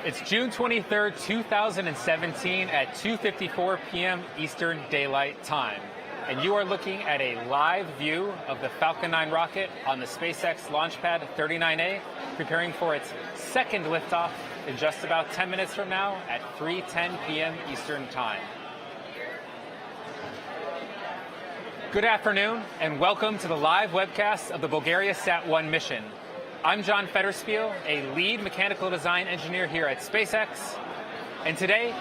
It's June 23rd, 2017 at 2:54 p.m. Eastern Daylight Time. And you are looking at a live view of the Falcon 9 rocket on the SpaceX launch pad 39A, preparing for its second liftoff in just about 10 minutes from now at 3:10 p.m. Eastern Time. Good afternoon, and welcome to the live webcast of the BulgariaSat-1 mission. I'm John Federspiel, a lead mechanical design engineer here at SpaceX, and today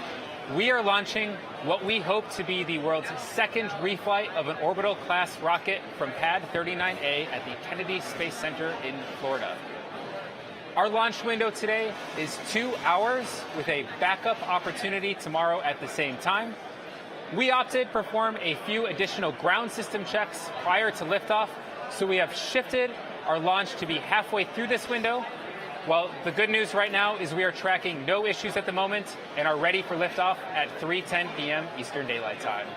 we are launching what we hope to be the world's second reflight of an orbital-class rocket from Pad 39A at the Kennedy Space Center in Florida. Our launch window today is 2 hours with a backup opportunity tomorrow at the same time. We opted to perform a few additional ground system checks prior to liftoff, so we have shifted our launch to be halfway through this window. Well, the good news right now is we are tracking no issues at the moment and are ready for liftoff at 3:10 p.m. Eastern Daylight Time.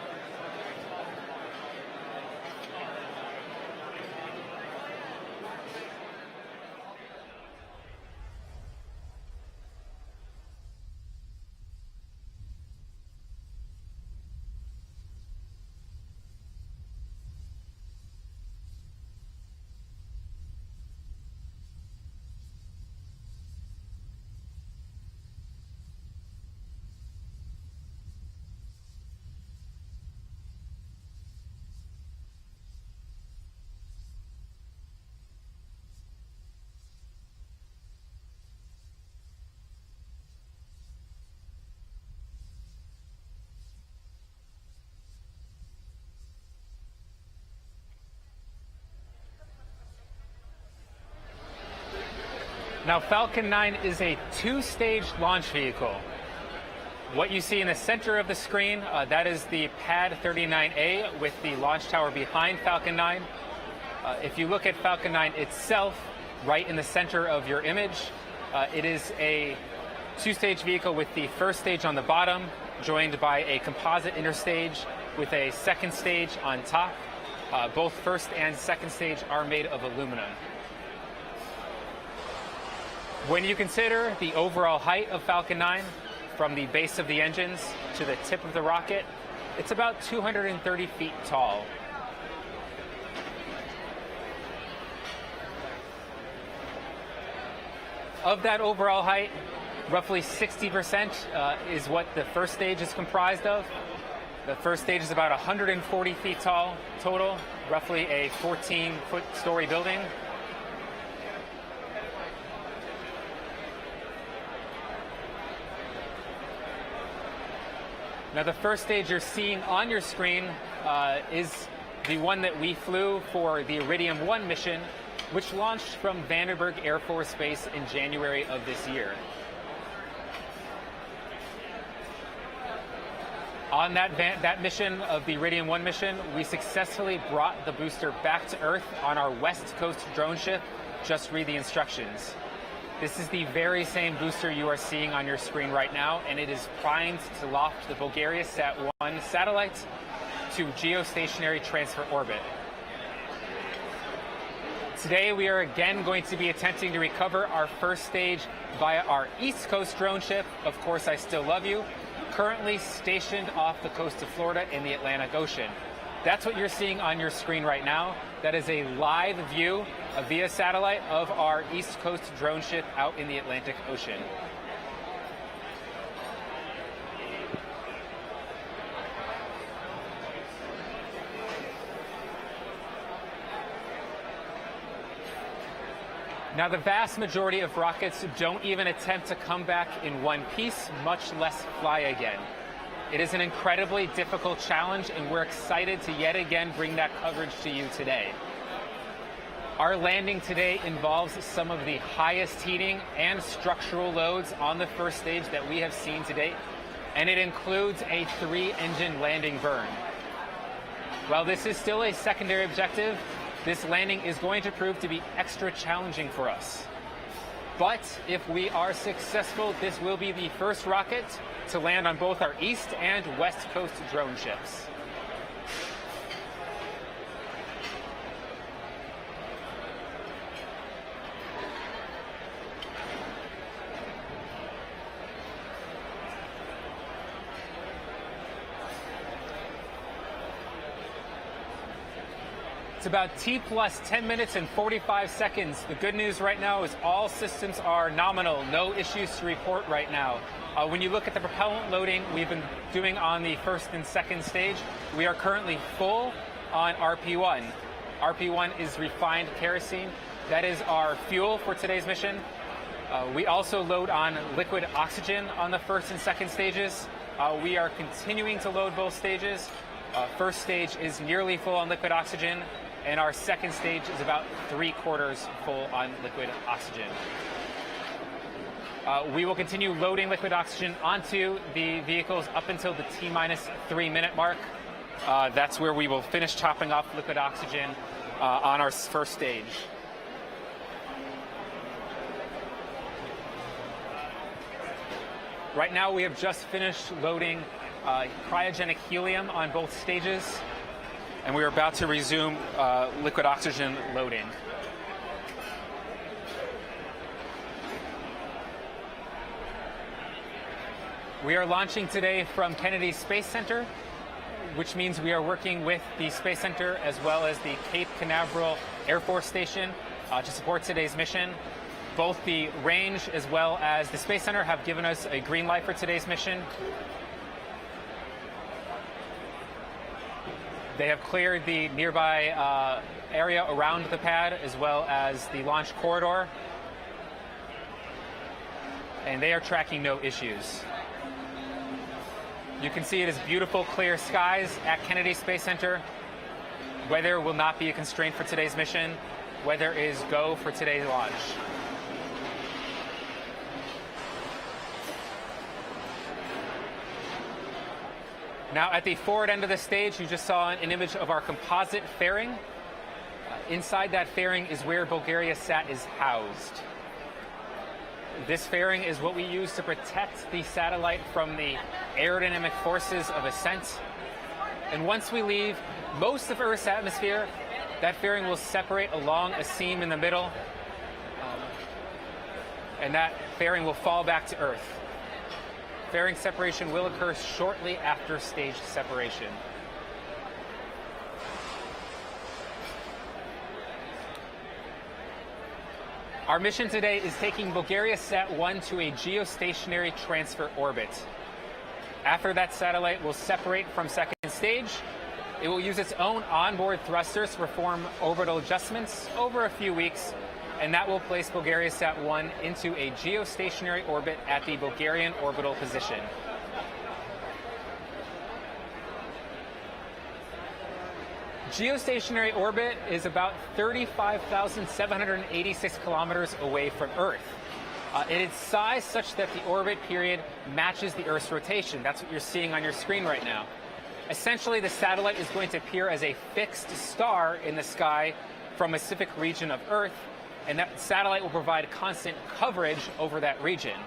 Now, Falcon 9 is a two-stage launch vehicle. What you see in the center of the screen, that is the Pad 39A with the launch tower behind Falcon 9. If you look at Falcon 9 itself, right in the center of your image, it is a two-stage vehicle with the first stage on the bottom, joined by a composite interstage with a second stage on top. Both first and second stage are made of aluminum. When you consider the overall height of Falcon 9, from the base of the engines to the tip of the rocket, it's about 230 feet tall. Of that overall height, roughly 60% is what the first stage is comprised of. The first stage is about 140 feet tall total, roughly a 14-foot story building. Now, the first stage you're seeing on your screen is the one that we flew for the Iridium 1 mission, which launched from Vandenberg Air Force Base in January of this year. On that mission of the Iridium 1 mission, we successfully brought the booster back to Earth on our West Coast drone ship. Just read the instructions. This is the very same booster you are seeing on your screen right now, and it is primed to loft the BulgariaSat-1 satellite to geostationary transfer orbit. Today, we are again going to be attempting to recover our first stage via our East Coast drone ship, Of Course I Still Love You, currently stationed off the coast of Florida in the Atlantic Ocean. That's what you're seeing on your screen right now. That is a live view via satellite of our East Coast drone ship out in the Atlantic Ocean. Now, the vast majority of rockets don't even attempt to come back in one piece, much less fly again. It is an incredibly difficult challenge, and we're excited to yet again bring that coverage to you today. Our landing today involves some of the highest heating and structural loads on the first stage that we have seen to date, and it includes a 3-engine landing burn. While this is still a secondary objective, this landing is going to prove to be extra challenging for us. But if we are successful, this will be the first rocket to land on both our East and West Coast drone ships. It's about T plus 10 minutes and 45 seconds. The good news right now is all systems are nominal. No issues to report right now. When you look at the propellant loading we've been doing on the first and second stage, we are currently full on RP1. RP1 is refined kerosene. That is our fuel for today's mission. We also load on liquid oxygen on the first and second stages. We are continuing to load both stages. First stage is nearly full on liquid oxygen, and our second stage is about 3/4 full on liquid oxygen. We will continue loading liquid oxygen onto the vehicles up until the T-3 minute mark. That's where we will finish topping off liquid oxygen on our first stage. Right now we have just finished loading cryogenic helium on both stages, and we are about to resume liquid oxygen loading. We are launching today from Kennedy Space Center, which means we are working with the Space Center as well as the Cape Canaveral Air Force Station to support today's mission. Both the range as well as the Space Center have given us a green light for today's mission. They have cleared the nearby area around the pad as well as the launch corridor, and they are tracking no issues. You can see it is beautiful, clear skies at Kennedy Space Center. Weather will not be a constraint for today's mission. Weather is go for today's launch. Now, at the forward end of the stage, you just saw an image of our composite fairing. Inside that fairing is where BulgariaSat is housed. This fairing is what we use to protect the satellite from the aerodynamic forces of ascent. And once we leave most of Earth's atmosphere, that fairing will separate along a seam in the middle, and that fairing will fall back to Earth. Fairing separation will occur shortly after staged separation. Our mission today is taking BulgariaSat-1 to a geostationary transfer orbit. After that satellite will separate from second stage, it will use its own onboard thrusters to perform orbital adjustments over a few weeks, and that will place BulgariaSat-1 into a geostationary orbit at the Bulgarian orbital position. Geostationary orbit is about 35,786 kilometers away from Earth. It is sized such that the orbit period matches the Earth's rotation. That's what you're seeing on your screen right now. Essentially, the satellite is going to appear as a fixed star in the sky from a specific region of Earth, and that satellite will provide constant coverage over that region.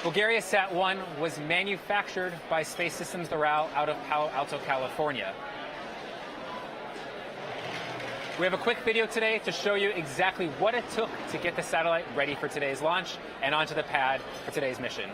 BulgariaSat-1 was manufactured by Space Systems Doral out of Palo Alto, California. We have a quick video today to show you exactly what it took to get the satellite ready for today's launch and onto the pad for today's mission.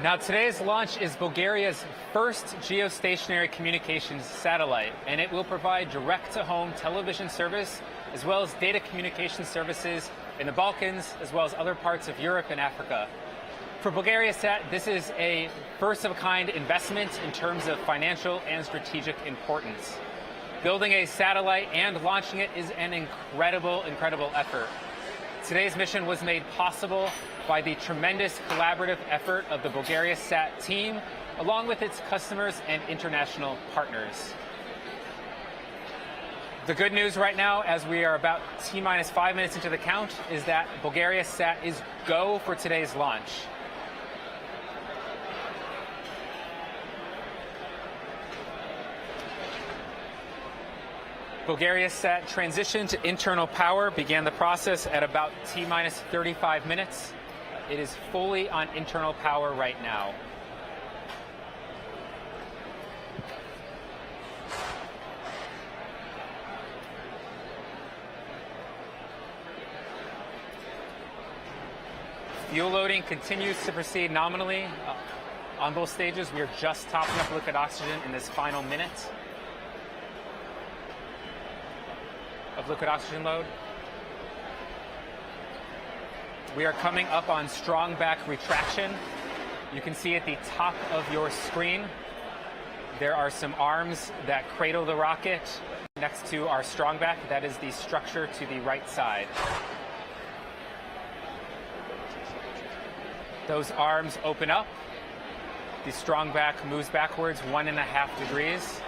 Now, today's launch is Bulgaria's first geostationary communications satellite, and it will provide direct-to-home television service as well as data communication services in the Balkans, as well as other parts of Europe and Africa. For BulgariaSat, this is a first-of-a-kind investment in terms of financial and strategic importance. Building a satellite and launching it is an incredible effort. Today's mission was made possible by the tremendous collaborative effort of the BulgariaSat team, along with its customers and international partners. The good news right now, as we are about T-minus 5 minutes into the count, is that BulgariaSat is go for today's launch. BulgariaSat transition to internal power began the process at about T-minus 35 minutes. It is fully on internal power right now. Fuel loading continues to proceed nominally. On both stages, we are just topping up liquid oxygen in this final minute of liquid oxygen load. We are coming up on strong back retraction. You can see at the top of your screen, there are some arms that cradle the rocket next to our strong back. That is the structure to the right side. Those arms open up. The strong back moves backwards 1.5 degrees.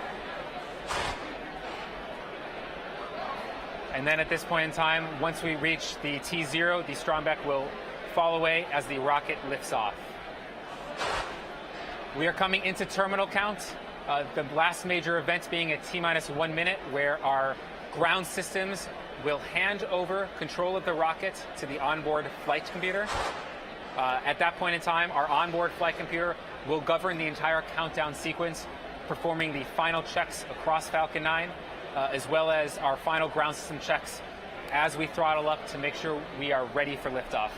And then at this point in time, once we reach the T0, the strong back will fall away as the rocket lifts off. We are coming into terminal count, the last major event being at T-minus 1 minute, where our ground systems will hand over control of the rocket to the onboard flight computer. At that point in time, our onboard flight computer will govern the entire countdown sequence, performing the final checks across Falcon 9, as well as our final ground system checks as we throttle up to make sure we are ready for liftoff.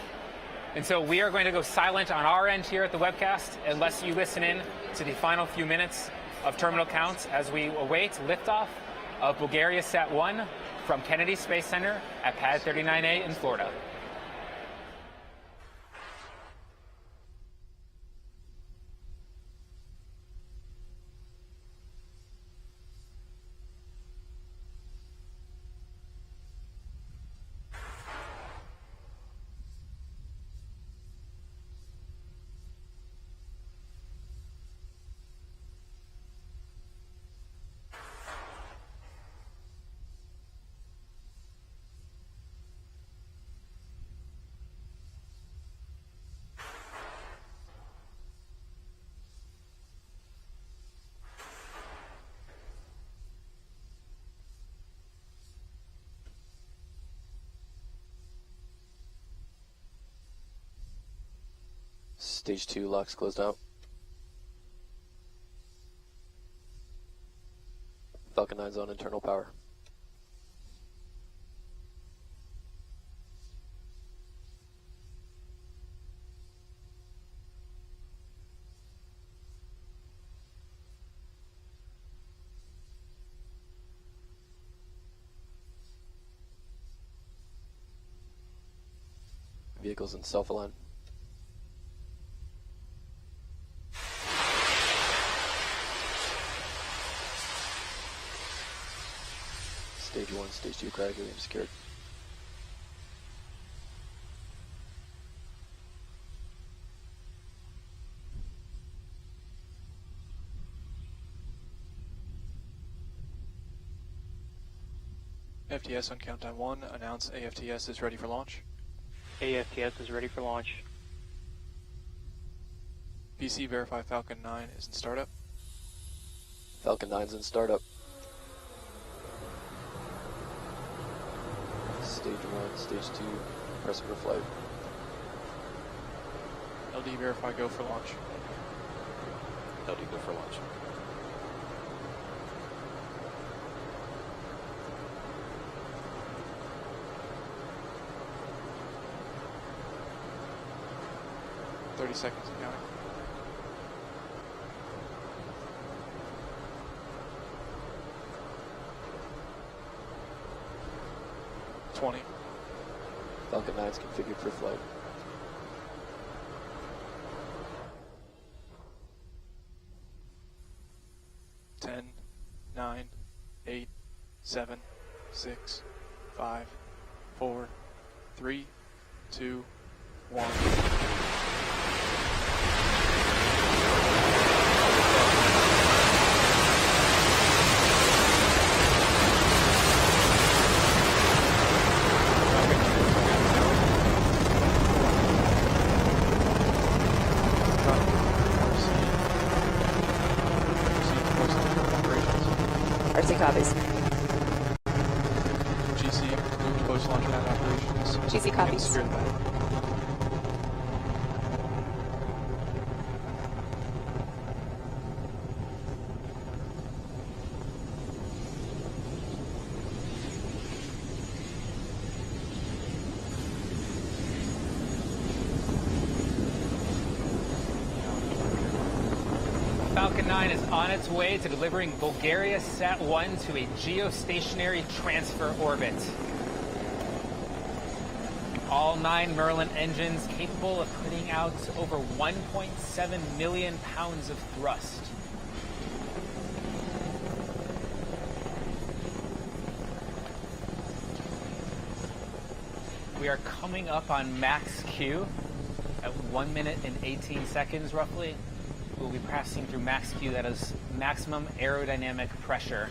And so we are going to go silent on our end here at the webcast unless you listen in to the final few minutes of terminal counts as we await liftoff of BulgariaSat-1 from Kennedy Space Center at Pad 39A in Florida. Stage 2 locks closed out. Falcon 9's on internal power. Vehicles in self-align. Stage 1, Stage 2 cryogear secured. FTS on countdown 1, announce AFTS is ready for launch. AFTS is ready for launch. PC verify Falcon 9 is in startup. Falcon 9's in startup. Stage 1, Stage 2, pressing for flight. LD verify go for launch. LD go for launch. .30 seconds and counting. 20. Falcon 9 is configured for flight. Ten, 9, 8, 7, 6, 5, 4, 3, 2, 1. RC copies. GC, move to post-launch nav operations. GC copies. Secure the battery. Falcon 9 is on its way to delivering BulgariaSat-1 to a geostationary transfer orbit. All 9 Merlin engines capable of putting out over 1.7 million pounds of thrust. We are coming up on max Q at 1 minute and 18 seconds roughly. We'll be passing through max Q, that is maximum aerodynamic pressure.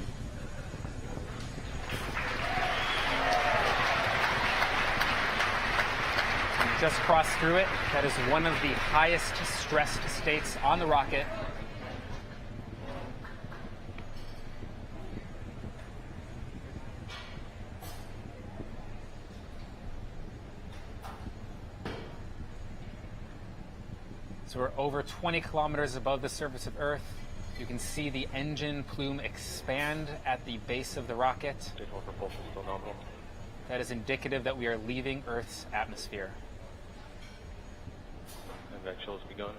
We just crossed through it. That is one of the highest stressed states on the rocket. So we're over 20 kilometers above the surface of Earth. You can see the engine plume expand at the base of the rocket. Stage 1 propulsion still nominal. That is indicative that we are leaving Earth's atmosphere. And vac chill has begun.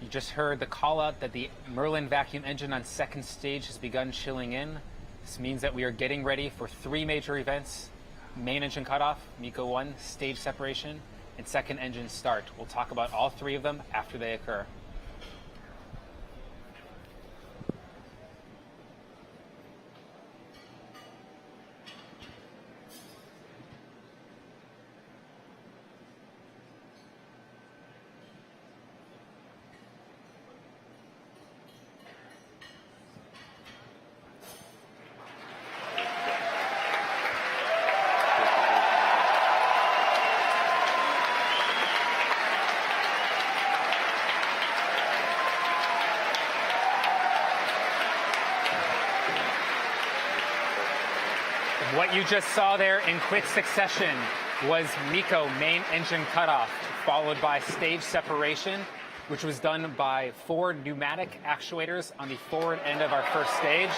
You just heard the call out that the Merlin vacuum engine on second stage has begun chilling in. This means that we are getting ready for 3 major events. Main engine cutoff, MECO 1, stage separation, and second engine start. We'll talk about all 3 of them after they occur. What you just saw there in quick succession was MECO, main engine cutoff, followed by stage separation, which was done by 4 pneumatic actuators on the forward end of our first stage.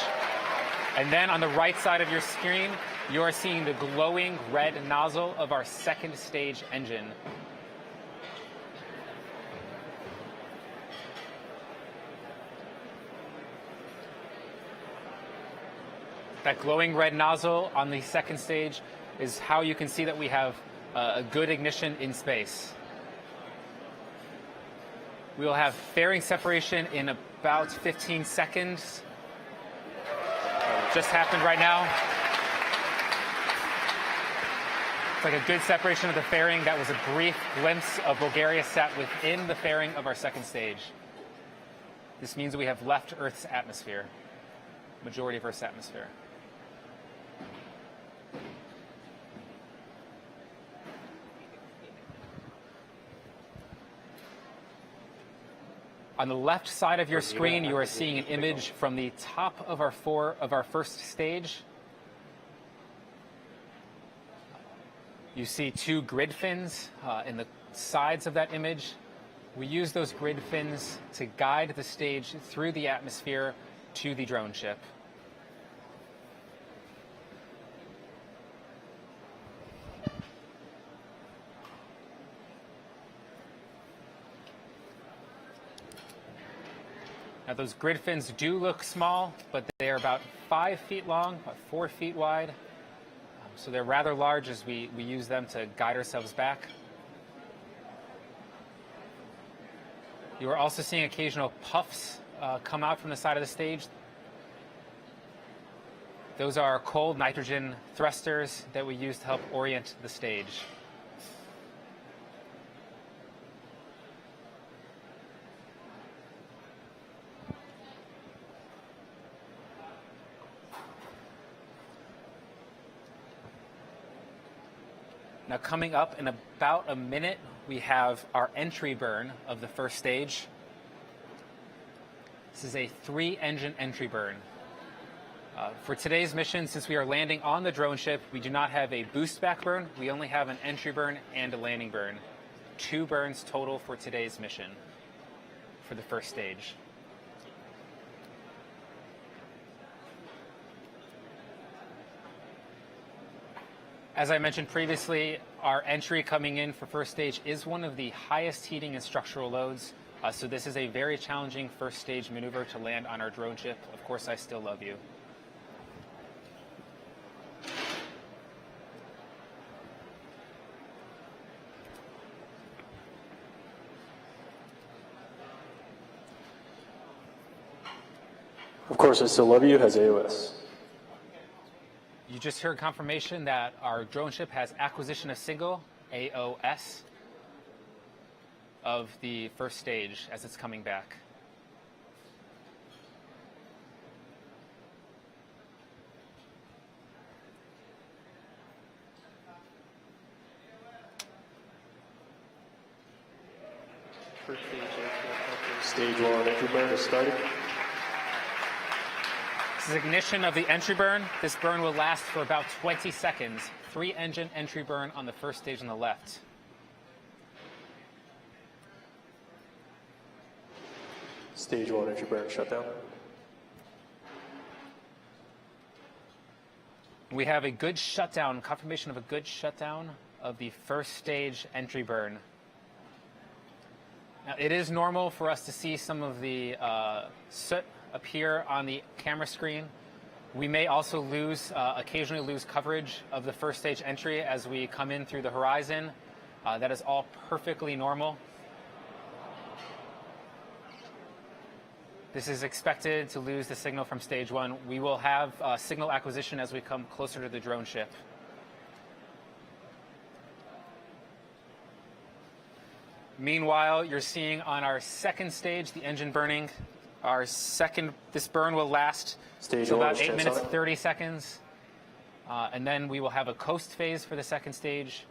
And then on the right side of your screen, you are seeing the glowing red nozzle of our second stage engine. That glowing red nozzle on the second stage is how you can see that we have a good ignition in space. We will have fairing separation in about 15 seconds. Just happened right now. It's like a good separation of the fairing. That was a brief glimpse of BulgariaSat within the fairing of our second stage. This means we have left Earth's atmosphere, majority of Earth's atmosphere. On the left side of your screen, you are seeing an image from the top of our first stage. You see 2 grid fins in the sides of that image. We use those grid fins to guide the stage through the atmosphere to the drone ship. Now those grid fins do look small, but they are about 5 feet long, about 4 feet wide. So they're rather large as we use them to guide ourselves back. You are also seeing occasional puffs come out from the side of the stage. Those are cold nitrogen thrusters that we use to help orient the stage. Now coming up in about a minute, we have our entry burn of the first stage. This is a 3-engine entry burn. For today's mission, since we are landing on the drone ship, we do not have a boost back burn. We only have an entry burn and a landing burn. 2 burns total for today's mission for the first stage. As I mentioned previously, our entry coming in for first stage is one of the highest heating and structural loads. So this is a very challenging first stage maneuver to land on our drone ship. Of course, I still love you. Of course, I still love you has AOS. You just heard confirmation that our drone ship has acquisition of signal, AOS, of the first stage as it's coming back. First stage 1 entry burn is started. This is ignition of the entry burn. This burn will last for about 20 seconds. 3-engine entry burn on the first stage on the left. Stage 1 entry burn shutdown. We have a good shutdown, confirmation of a good shutdown of the first stage entry burn. Now, it is normal for us to see some of the soot appear on the camera screen. We may also occasionally lose coverage of the first stage entry as we come in through the horizon. That is all perfectly normal. This is expected to lose the signal from stage 1. We will have signal acquisition as we come closer to the drone ship. Meanwhile, you're seeing on our second stage the engine burning. This burn will last about 8 minutes, 30 seconds. And then we will have a coast phase for the second stage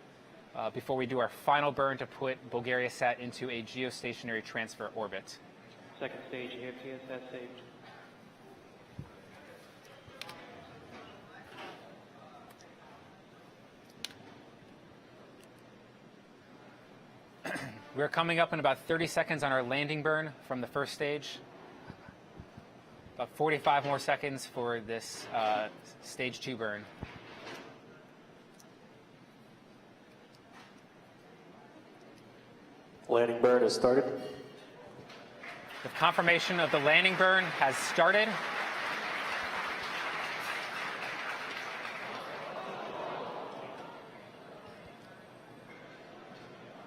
before we do our final burn to put BulgariaSat into a geostationary transfer orbit. Second stage, AFTS at stage. We're coming up in about 30 seconds on our landing burn from the first stage. About 45 more seconds for this stage 2 burn. Landing burn has started. The confirmation of the landing burn has started.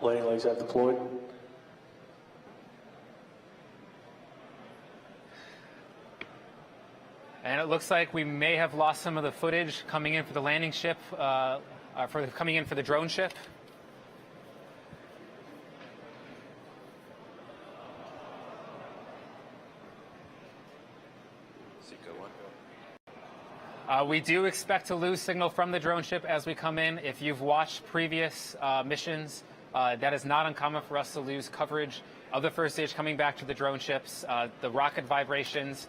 Landing legs have deployed. And it looks like we may have lost some of the footage coming in for the landing ship, coming in for the drone ship. We do expect to lose signal from the drone ship as we come in. If you've watched previous missions, that is not uncommon for us to lose coverage of the first stage coming back to the drone ships. The rocket vibrations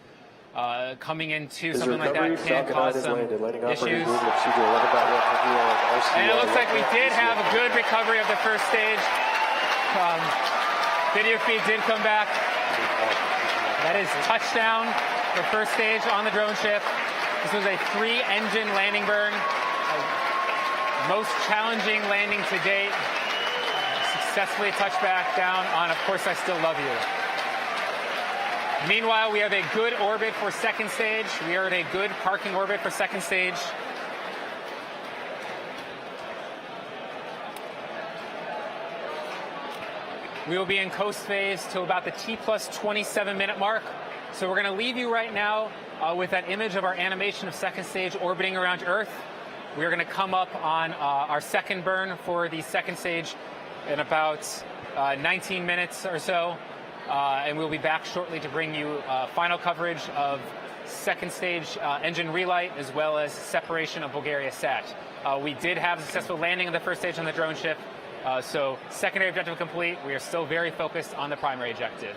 coming into something like that can cause some issues. And it looks like we did have a good recovery of the first stage. Video feed did come back. That is touchdown for first stage on the drone ship. This was a 3-engine landing burn. Most challenging landing to date. Successfully touched back down on Of Course I Still Love You. Meanwhile, we have a good orbit for second stage. We are at a good parking orbit for second stage. We will be in coast phase till about the T plus 27 minute mark. So we're going to leave you right now with that image of our animation of second stage orbiting around Earth. We're going to come up on our second burn for the second stage in about 19 minutes or so. And we'll be back shortly to bring you final coverage of second stage engine relight as well as separation of BulgariaSat. We did have a successful landing of the first stage on the drone ship. So secondary objective complete. We are still very focused on the primary objective.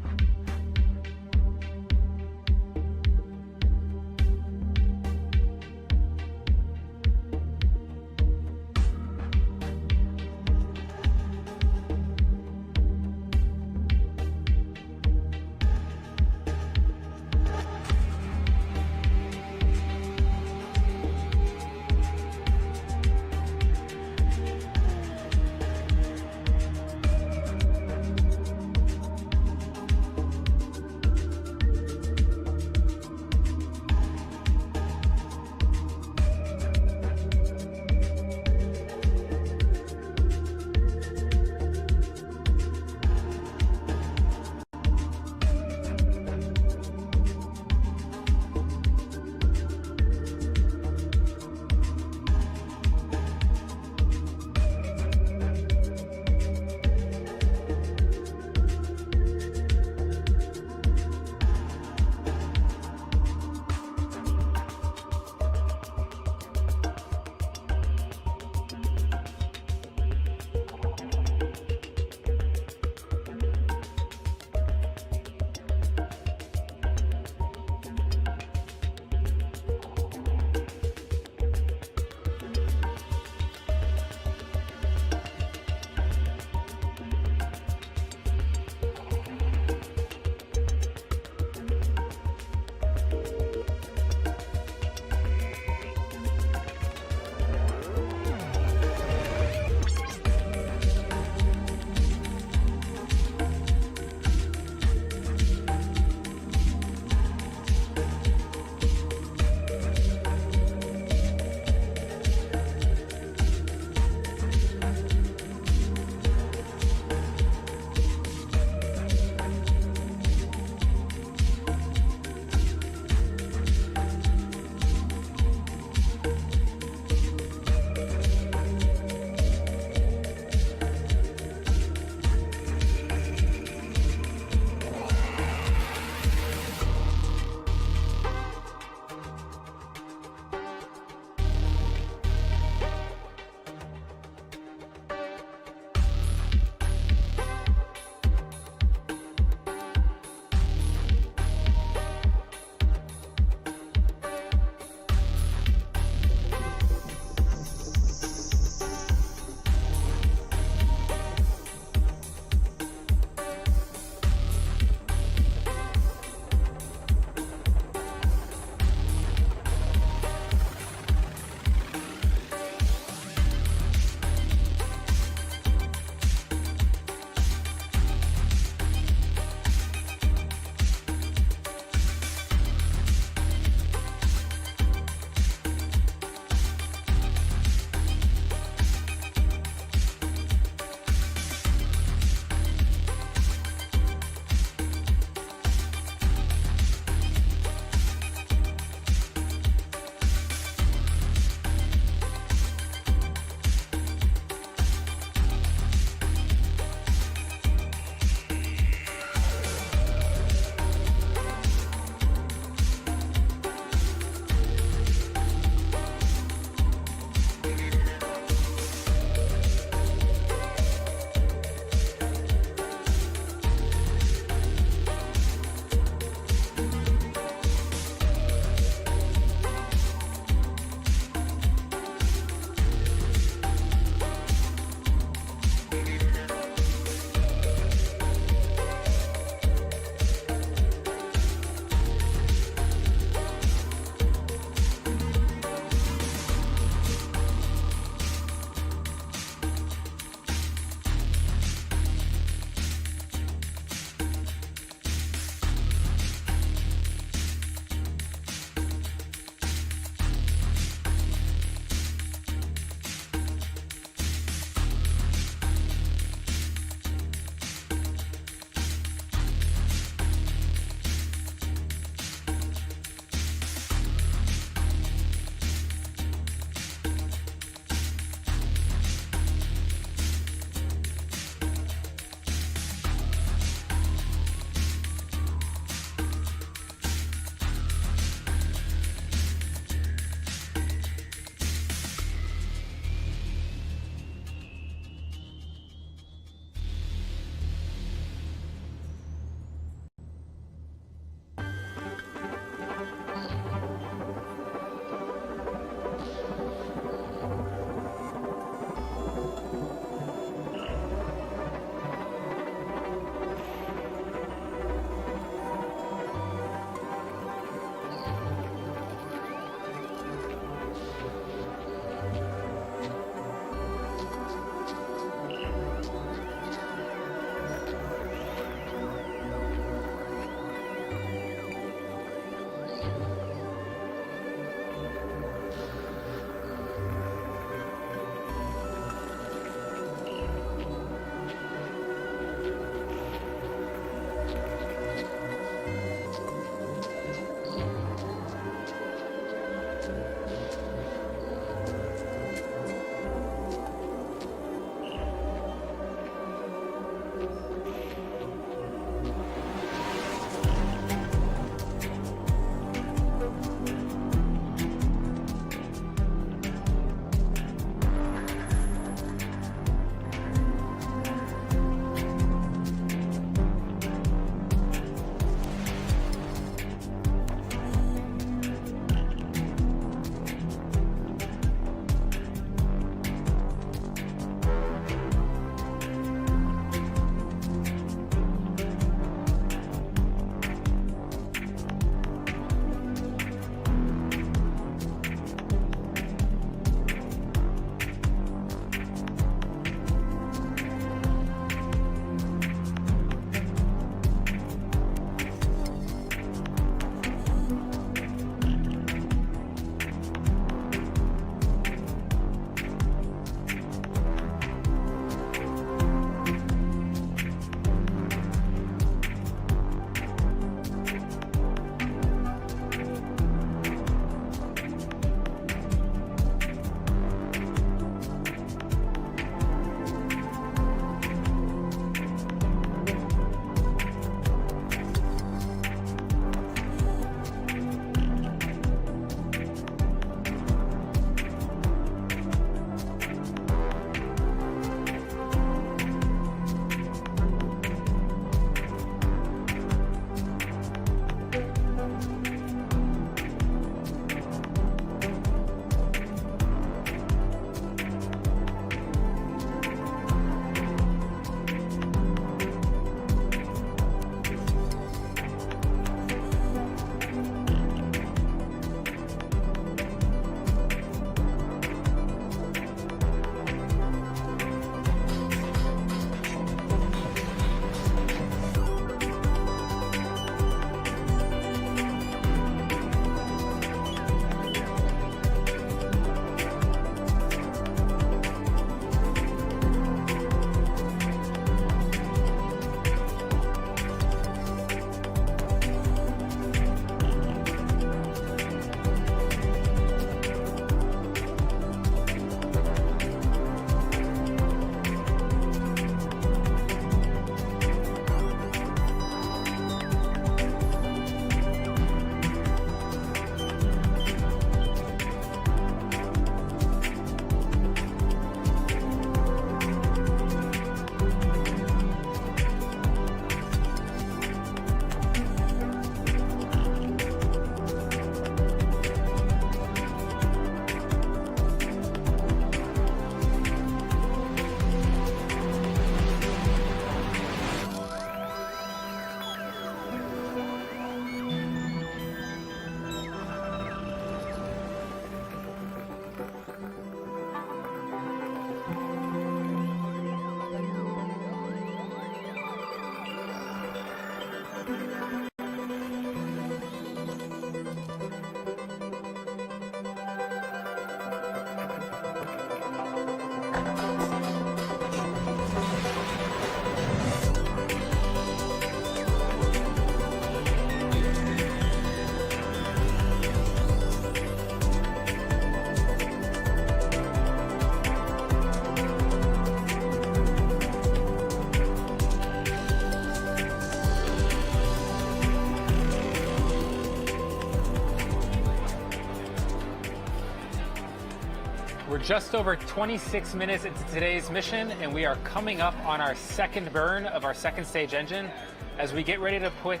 We're just over 26 minutes into today's mission, and we are coming up on our second burn of our second stage engine as we get ready to put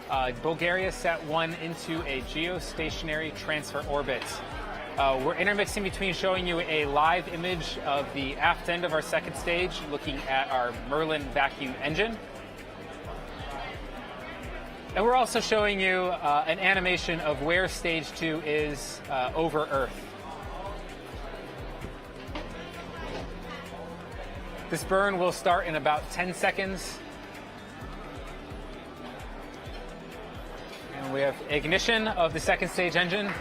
BulgariaSat-1 into a geostationary transfer orbit. We're intermixing between showing you a live image of the aft end of our second stage, looking at our Merlin vacuum engine. And we're also showing you an animation of where stage 2 is over Earth. This burn will start in about 10 seconds. And we have ignition of the second stage engine.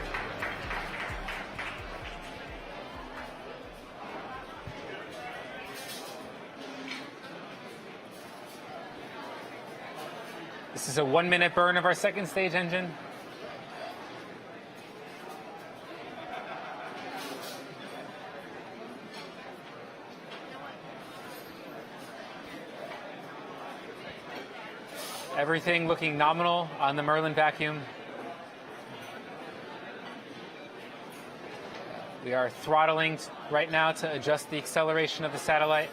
This is a 1-minute burn of our second stage engine. Everything looking nominal on the Merlin vacuum. We are throttling right now to adjust the acceleration of the satellite.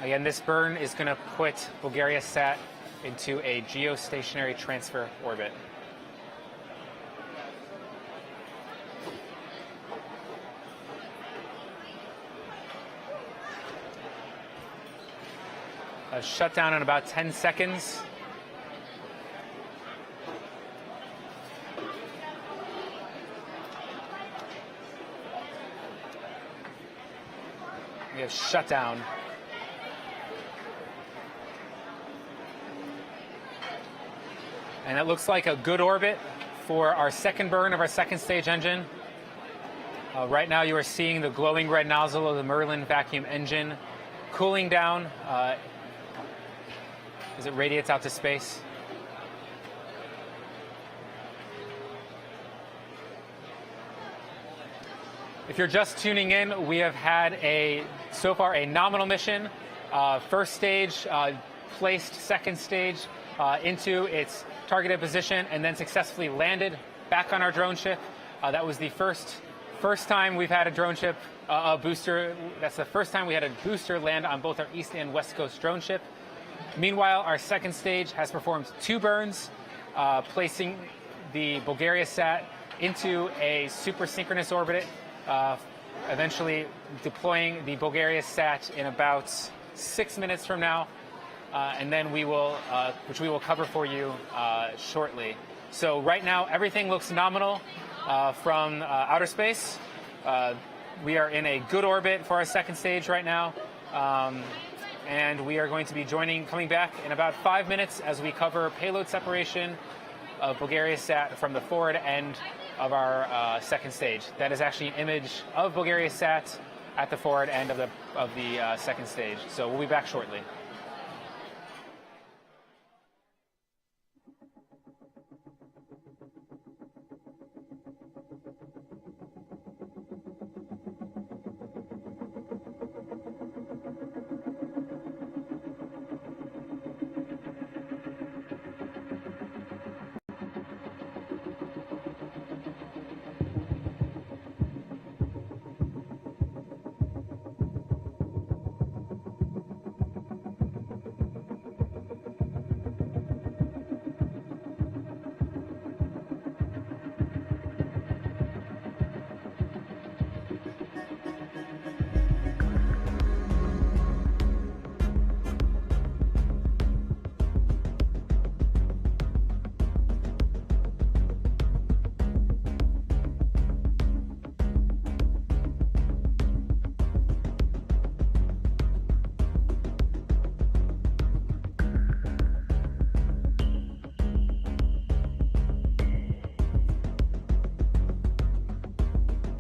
Again, this burn is going to put BulgariaSat into a geostationary transfer orbit. A shutdown in about 10 seconds. We have shutdown. And it looks like a good orbit for our second burn of our second stage engine. Right now you are seeing the glowing red nozzle of the Merlin vacuum engine cooling down as it radiates out to space. If you're just tuning in, we have had so far a nominal mission. First stage placed second stage into its targeted position and then successfully landed back on our drone ship. That was the first time we've had a drone ship, a booster. That's the first time we had a booster land on both our East and West Coast drone ship. Meanwhile, our second stage has performed 2 burns, placing the BulgariaSat into a super synchronous orbit, eventually deploying the BulgariaSat in about 6 minutes from now. And then which we will cover for you shortly. So right now, everything looks nominal from outer space. We are in a good orbit for our second stage right now. And we are going to be coming back in about 5 minutes as we cover payload separation of BulgariaSat from the forward end of our second stage. That is actually an image of BulgariaSat at the forward end of the second stage. So we'll be back shortly.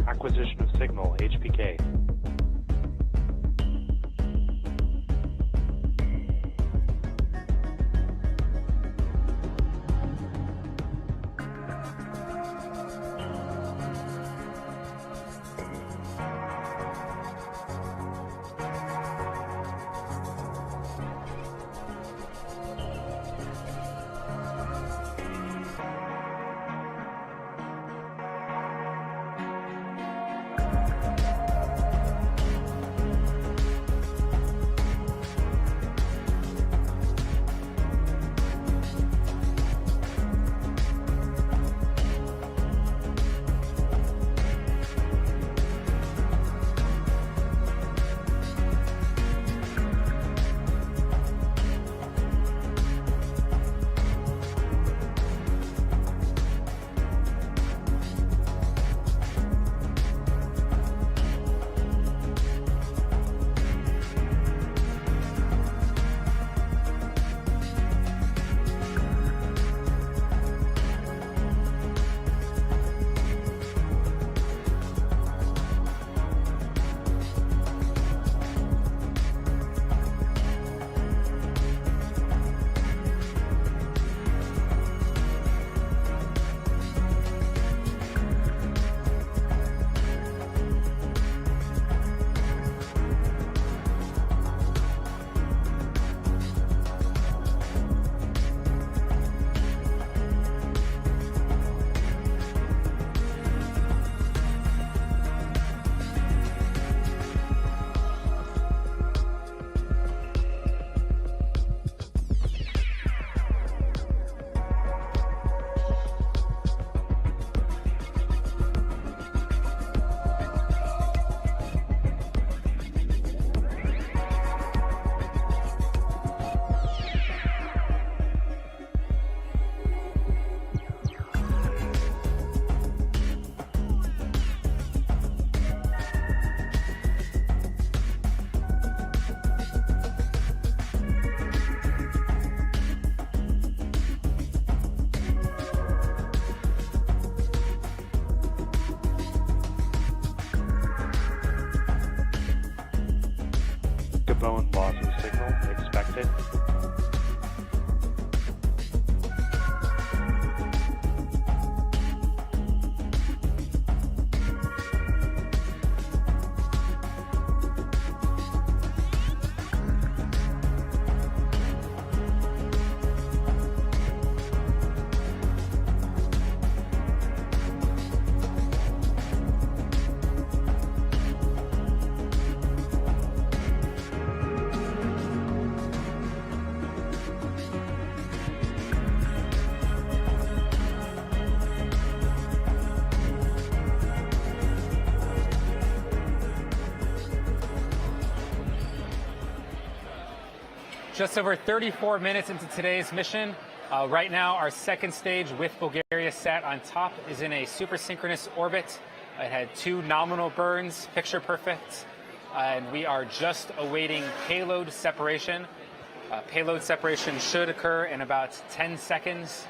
Acquisition of signal, HPK. to-bone loss of signal expected. Just over 34 minutes into today's mission. Right now, our second stage with BulgariaSat on top is in a super synchronous orbit. It had 2 nominal burns, picture perfect, and we are just awaiting payload separation. Payload separation should occur in about 10 seconds.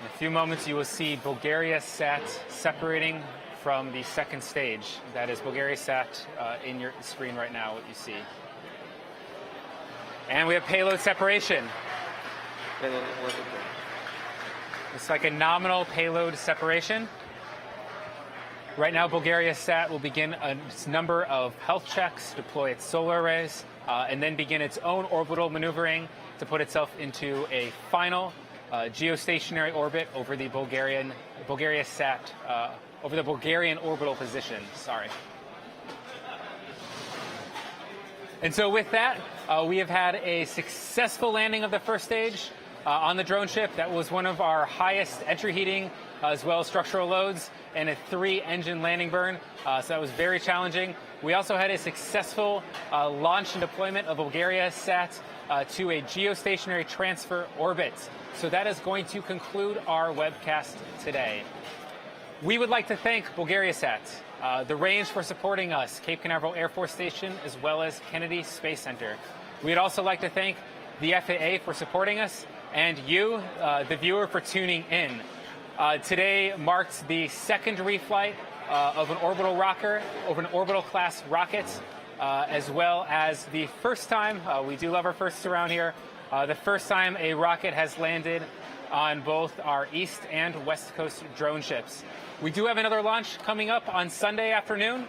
In a few moments, you will see BulgariaSat separating from the second stage. That is BulgariaSat in your screen right now, what you see. And we have payload separation. It's like a nominal payload separation. Right now, BulgariaSat will begin a number of health checks, deploy its solar arrays, and then begin its own orbital maneuvering to put itself into a final geostationary orbit over the BulgariaSat, over the Bulgarian orbital position. Sorry. And so with that, we have had a successful landing of the first stage on the drone ship. That was one of our highest entry heating as well as structural loads and a 3-engine landing burn. So that was very challenging. We also had a successful launch and deployment of BulgariaSat to a geostationary transfer orbit. So that is going to conclude our webcast today. We would like to thank BulgariaSat, the range for supporting us, Cape Canaveral Air Force Station, as well as Kennedy Space Center. We'd also like to thank the FAA for supporting us, and you, the viewer, for tuning in. Today marked the second reflight of an orbital rocker, of an orbital class rocket, as well as the first time, we do love our firsts around here, the first time a rocket has landed on both our East and West Coast drone ships. We do have another launch coming up on Sunday afternoon,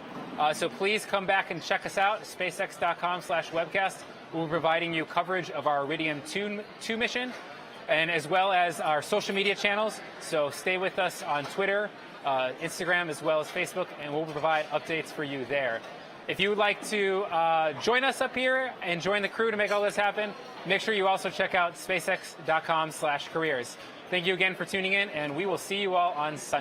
so please come back and check us out, spacex.com/webcast. We'll be providing you coverage of our Iridium 2 mission, and as well as our social media channels. So stay with us on Twitter, Instagram, as well as Facebook, and we'll provide updates for you there. If you would like to join us up here and join the crew to make all this happen, make sure you also check out spacex.com/careers. Thank you again for tuning in, and we will see you all on Sunday.